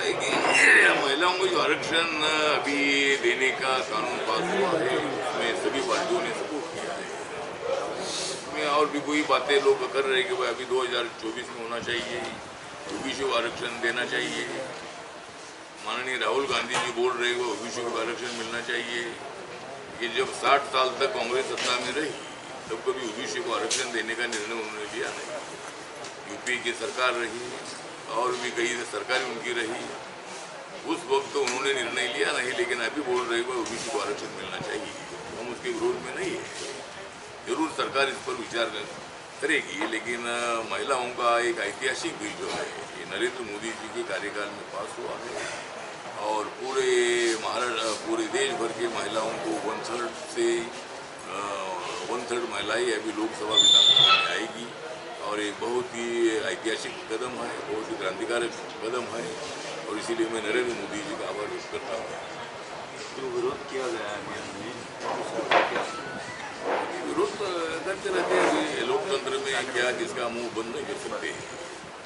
है कि महिलाओं को जो आरक्षण अभी देने का कानून पास हुआ है उसमें सभी पार्टियों ने सपोर्ट किया है। उसमें और भी कोई बातें लोग कर रहे हैं कि भाई अभी 2024 में होना चाहिए, ओबीसी को आरक्षण देना चाहिए। माननीय राहुल गांधी जी बोल रहे हैं ओबीसी को आरक्षण मिलना चाहिए कि जब 60 साल तक कांग्रेस सत्ता में रही तब कभी ओबीसी को आरक्षण देने का निर्णय उन्होंने लिया नहीं। यूपी की सरकार रही और भी कई सरकारें उनकी रही, उस वक्त तो उन्होंने निर्णय लिया नहीं, लेकिन अभी बोल रहे हो ओबीसी को आरक्षण मिलना चाहिए। हम उसके विरोध में नहीं है, जरूर सरकार इस पर विचार करेगी, लेकिन महिलाओं का एक ऐतिहासिक बिल जो है ये नरेंद्र मोदी जी के कार्यकाल में पास हुआ है और पूरे देश भर के महिलाओं को 1/3 महिलाएं अभी लोकसभा विधानसभा में आएगी और एक बहुत ही ऐतिहासिक कदम है, बहुत ही क्रांतिकारक कदम है और इसीलिए मैं नरेंद्र मोदी जी का आभार व्यक्त करता हूँ। जो विरोध किया गया है विरोध करते रहते हैं, लोकतंत्र में क्या किसका मुंह बंद नहीं कर सकते।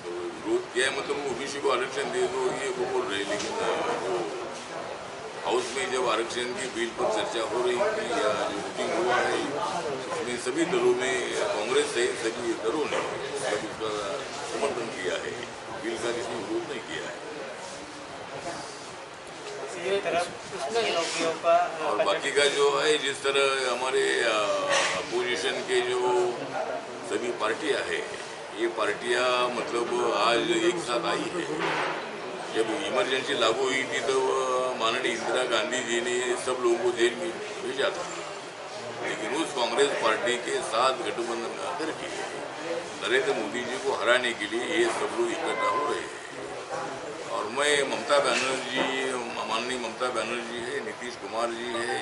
तो विरोध किया है मतलब ओबीसी को आरक्षण दे दो ये वो बोल रहे, लेकिन जो हाउस में जब आरक्षण की बिल पर चर्चा हो रही थी या जो वोटिंग हुआ है उसमें सभी दलों में कांग्रेस सहित सभी दलों ने उसका समर्थन किया है, बिल का किसी ने विरोध नहीं किया है। और बाकी का जो है जिस तरह हमारे अपोजिशन के जो सभी पार्टियां हैं ये पार्टियां मतलब आज एक साथ आई है। जब इमरजेंसी लागू हुई थी तो माननीय इंदिरा गांधी जी ने सब लोगों को जेल में भेजा था, लेकिन उस कांग्रेस पार्टी के साथ गठबंधन करके नरेंद्र मोदी जी को हराने के लिए ये सब लोग इकट्ठा हो रहे हैं। और मैं माननीय ममता बनर्जी है, नीतीश कुमार जी है,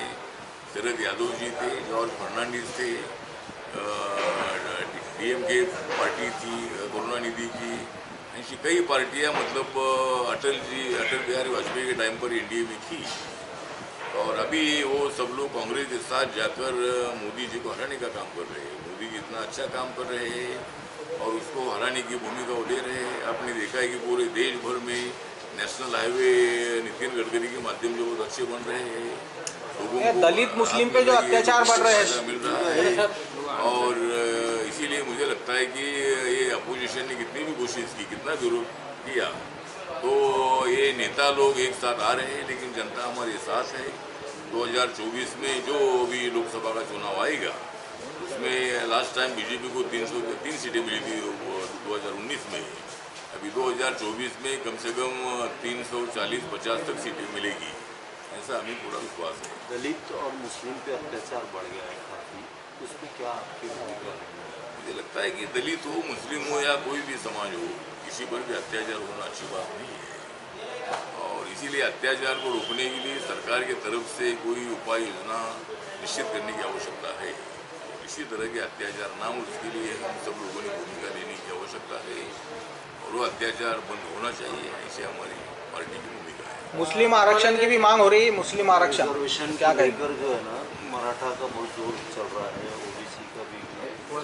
शरद यादव जी थे, जॉर्ज फर्नांडिस थे, डीएमके पार्टी थी करुणानिधि की, ऐसी कई पार्टियां मतलब अटल बिहारी वाजपेयी के टाइम पर एनडीए में थी और अभी वो सब लोग कांग्रेस के साथ जाकर मोदी जी को हराने का काम कर रहे हैं। मोदी जी इतना अच्छा काम कर रहे हैं और उसको हराने की भूमिका वो ले रहे हैं। आपने देखा है कि पूरे देश भर में नेशनल हाईवे नितिन गडकरी के माध्यम से बहुत अच्छे बन रहे हैं, लोगों को दलित मुस्लिम पे जो अत्याचार बढ़ रहे हैं मिल रहा है और इसीलिए मुझे लगता है कि ये अपोजिशन ने कितनी भी कोशिश की, कितना विरोध किया, तो ये नेता लोग एक साथ आ रहे हैं, लेकिन जनता हमारे साथ है। 2024 में जो भी लोकसभा का चुनाव आएगा उसमें लास्ट टाइम बीजेपी को 303 सीटें मिली थी 2019 में, अभी 2024 में कम से कम 340-50 तक सीटें मिलेगी, ऐसा हमें पूरा विश्वास है। दलित और मुस्लिम पे अत्याचार बढ़ गया है काफ़ी, उसमें क्या आपकी भूमिका है? मुझे लगता है कि दलित हो, मुस्लिम हो या कोई भी समाज हो, किसी पर भी अत्याचार होना अच्छी बात नहीं है और इसीलिए अत्याचार को रोकने के लिए सरकार की तरफ से कोई उपाय योजना निश्चित करने की आवश्यकता है। इसी तरह के अत्याचार ना हो उसके लिए हम सब लोगों ने भूमिका लेने की आवश्यकता है और वो अत्याचार बंद होना चाहिए, ऐसे हमारी पार्टी की भूमिका है। मुस्लिम आरक्षण की भी मांग हो रही है, मुस्लिम आरक्षण रिजर्वेशन क्या कहकर जो है ना मराठा का बहुत जोर चल रहा है, ओबीसी का भी और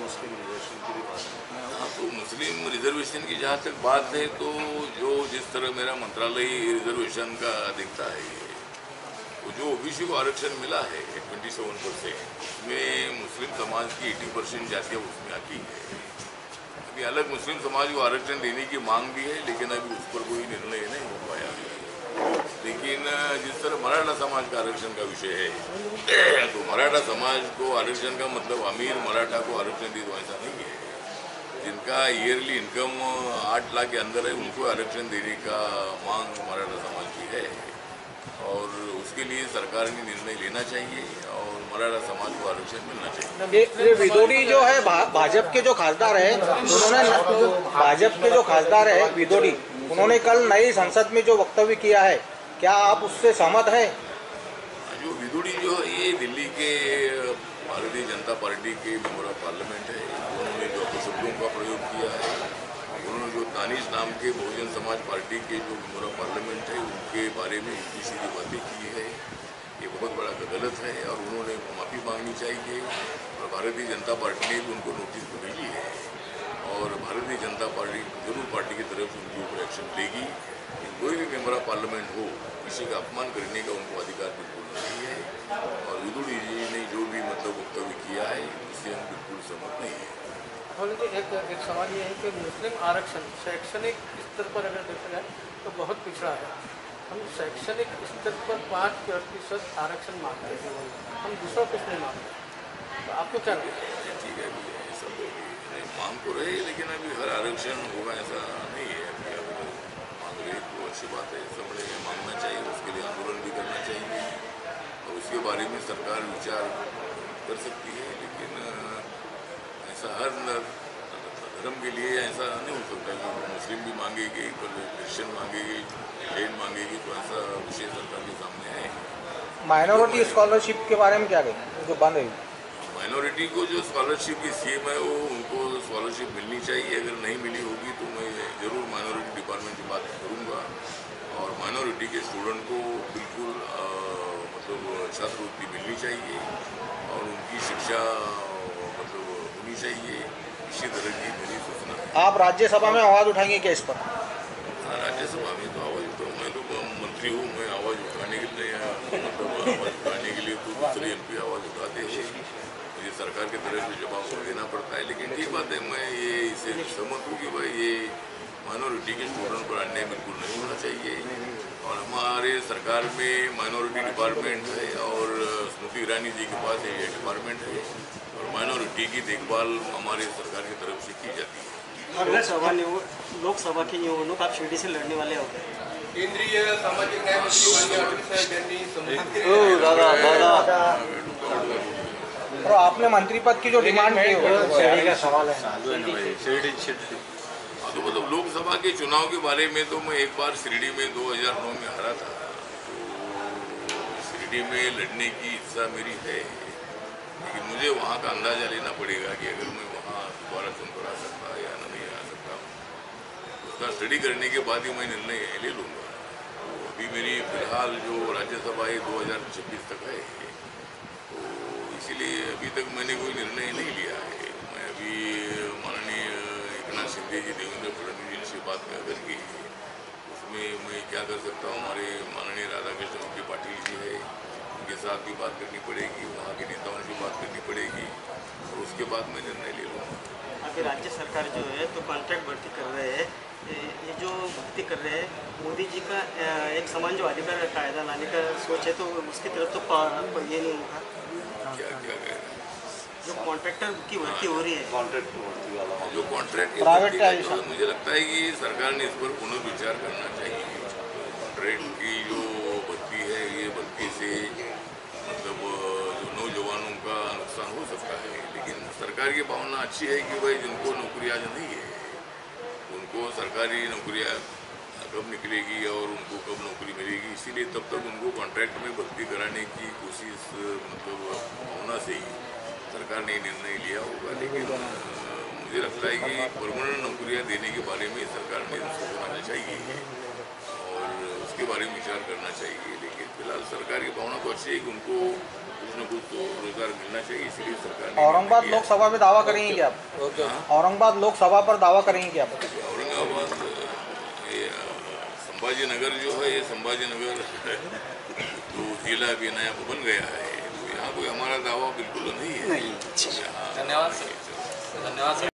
मुस्लिम रिजर्वेशन की भी बात है। हाँ, तो मुस्लिम रिजर्वेशन की जहाँ तक बात है तो जो जिस तरह मेरा मंत्रालय रिजर्वेशन का देखता है, वो जो ओबीसी को आरक्षण मिला है 27%, उसमें मुस्लिम समाज की 80% जातियाँ उसमें आती है। अभी अलग मुस्लिम समाज को आरक्षण देने की मांग भी है, लेकिन अभी उस पर कोई निर्णय नहीं हो पाया है। लेकिन जिस तरह मराठा समाज का आरक्षण का विषय है तो मराठा समाज को आरक्षण का मतलब अमीर मराठा को आरक्षण दे दो ऐसा नहीं है। जिनका ईयरली इनकम 8 लाख के अंदर है उनको आरक्षण देने का मांग मराठा समाज की है और उसके लिए सरकार ने निर्णय लेना चाहिए और मराठा समाज को आरक्षण मिलना चाहिए। ये विदोड़ी जो है भाजपा के जो खासदार है विदोड़ी, उन्होंने कल नई संसद में जो वक्तव्य किया है, क्या आप उससे सहमत हैं? जो विदोड़ी जो है ये दिल्ली के भारतीय जनता पार्टी के मेंबर ऑफ पार्लियामेंट है, उन्होंने जो अपशब्दों का प्रयोग किया है, उन्होंने जो दानिश नाम के बहुजन समाज पार्टी के जो मेंबर ऑफ पार्लियामेंट है उनके बारे में उल्टी सीधी बातें की है, ये बहुत बड़ा गलत है और उन्होंने माफ़ी मांगनी चाहिए और भारतीय जनता पार्टी ने भी उनको नोटिस तो भेजी है और भारतीय जनता पार्टी जरूर पार्टी की तरफ से उनके ऊपर एक्शन लेगी। कोई भी हमारा पार्लियामेंट हो, किसी का अपमान करने का उनको अधिकार बिल्कुल नहीं है। और विदुड़ी जी ने जो भी मतलब वक्तव्य किया है इससे हम बिल्कुल सहमत नहीं है। एक सवाल ये है कि मुस्लिम आरक्षण शैक्षणिक स्तर पर अगर देखा जाए तो बहुत पिछड़ा है। हम शैक्षणिक स्तर पर 5% आरक्षण मांगते हैं, हम दूसरा कुछ नहीं मांगते। तो आपको क्या लगता है? ठीक है, सब मांग तो रहे, लेकिन अभी हर आरक्षण होगा ऐसा नहीं है। अभी मांग रहे तो अच्छी बात है, सब मांगना चाहिए, उसके लिए आंदोलन भी करना चाहिए और उसके बारे में सरकार विचार कर सकती है। लेकिन ऐसा हर धर्म के लिए ऐसा नहीं हो सकता कि मुस्लिम भी मांगेगी, क्रिश्चियन मांगेगी, जैन मांगेगी, तो ऐसा विषय सरकार के सामने है। माइनॉरिटी स्कॉलरशिप के बारे में क्या कहें, जो बंद है? माइनॉरिटी को जो स्कॉलरशिप की स्कीम है वो उनको स्कॉलरशिप मिलनी चाहिए। अगर नहीं मिली होगी तो मैं ज़रूर माइनॉरिटी डिपार्टमेंट की बात करूँगा और माइनॉरिटी के स्टूडेंट को बिल्कुल मतलब छात्रवृत्ति मिलनी चाहिए और उनकी शिक्षा मतलब होनी चाहिए। इसी तरह की मेरी सूचना है। आप राज्यसभा में आवाज़ उठाएंगे क्या इस पर? राज्यसभा में तो आवाज़ उठाऊँ, मैं तो मंत्री हूँ, मैं आवाज़ उठाने के लिए मतलब आवाज़ उठाने के लिए तो दूसरे MP आवाज़ उठाते हैं, मुझे सरकार की तरफ से जवाब देना पड़ता है। लेकिन ठीक बात है, मैं ये इसे सहमत हूँ कि भाई ये माइनॉरिटी के स्टूडेंट पर अन्याय बिल्कुल नहीं होना चाहिए। और हमारे सरकार में माइनॉरिटी डिपार्टमेंट है और स्मृति ईरानी जी के पास ये डिपार्टमेंट है और माइनॉरिटी की देखभाल हमारी सरकार की तरफ से की जाती है। लोकसभा की निवडणूक आप शिर्डी से लड़ने वाले हो। केंद्रीय सामाजिक न्याय मंत्री माननीय अरविंद साहेब यांनी और आपने मंत्री पद की जो डिमांड की है सवाल है। तो मतलब लोकसभा के चुनाव के बारे में तो मैं एक बार शिरडी में 2009 में हारा था, तो शिरडी में लड़ने की इच्छा मेरी है, लेकिन मुझे वहाँ का अंदाज़ा लेना पड़ेगा कि अगर मैं वहाँ दोबारा चुनाव आ सकता या नहीं आ सकता, उसका स्टडी करने के बाद ही मैं निर्णय ले लूँगा। तो अभी मेरी फिलहाल जो राज्यसभा है 2026 तक है, तो इसीलिए अभी तक मैंने कोई निर्णय नहीं लिया है। मैं अभी माननीय एकनाथ शिंदे जी, देवेंद्र फडणवीस जी से बात करके उसमें मैं क्या कर सकता हूँ, हमारे माननीय राधाकृष्ण विखे पाटिल जी है, उनके साथ भी बात करनी पड़ेगी, वहाँ के नेताओं से बात करनी पड़ेगी और उसके बाद मैं निर्णय ले लूँगा। अभी राज्य सरकार जो है तो कॉन्ट्रैक्ट भर्ती कर रहे हैं, ये जो भर्ती कर रहे हैं मोदी जी का एक समान जो अधिकार कायदा लाने का सोच है, तो उसकी तरफ तो ये नहीं होगा। क्या क्या कह रहे हैं? जो कॉन्ट्रैक्टर की भर्ती हो रही है, कॉन्ट्रैक्ट भर्ती वाला जो कॉन्ट्रैक्ट प्राइवेटाइजेशन, मुझे लगता है कि सरकार ने इस पर पुनर्विचार करना चाहिए। कॉन्ट्रैक्ट की जो भर्ती है, ये भर्ती से मतलब जो नौजवानों का नुकसान हो सकता है, लेकिन सरकार की भावना अच्छी है कि भाई जिनको नौकरी आज नहीं है उनको सरकारी नौकरियाँ कब निकलेगी और उनको कब नौकरी मिलेगी, इसीलिए तब तक उनको कॉन्ट्रैक्ट में भर्ती कराने की कोशिश मतलब भावना से ही सरकार ने निर्णय लिया होगा। लेकिन मुझे लगता है कि परमानेंट नौकरियां देने के बारे में सरकार ने सोचना चाहिए और उसके बारे में विचार करना चाहिए। लेकिन फिलहाल सरकार की भावना तो अच्छी है कि उनको कुछ न कुछ तो रोजगार मिलना चाहिए, इसलिए सरकार ने औरंगाबाद लोकसभा में दावा करेंगे क्या आप? औरंगाबाद लोकसभा पर दावा करेंगे क्या आप? औरंगाबाद संभाजी नगर जो है, ये संभाजी नगर जो जिला भी नया बन गया है, तो यहाँ कोई हमारा दावा बिल्कुल नहीं है। धन्यवाद सर।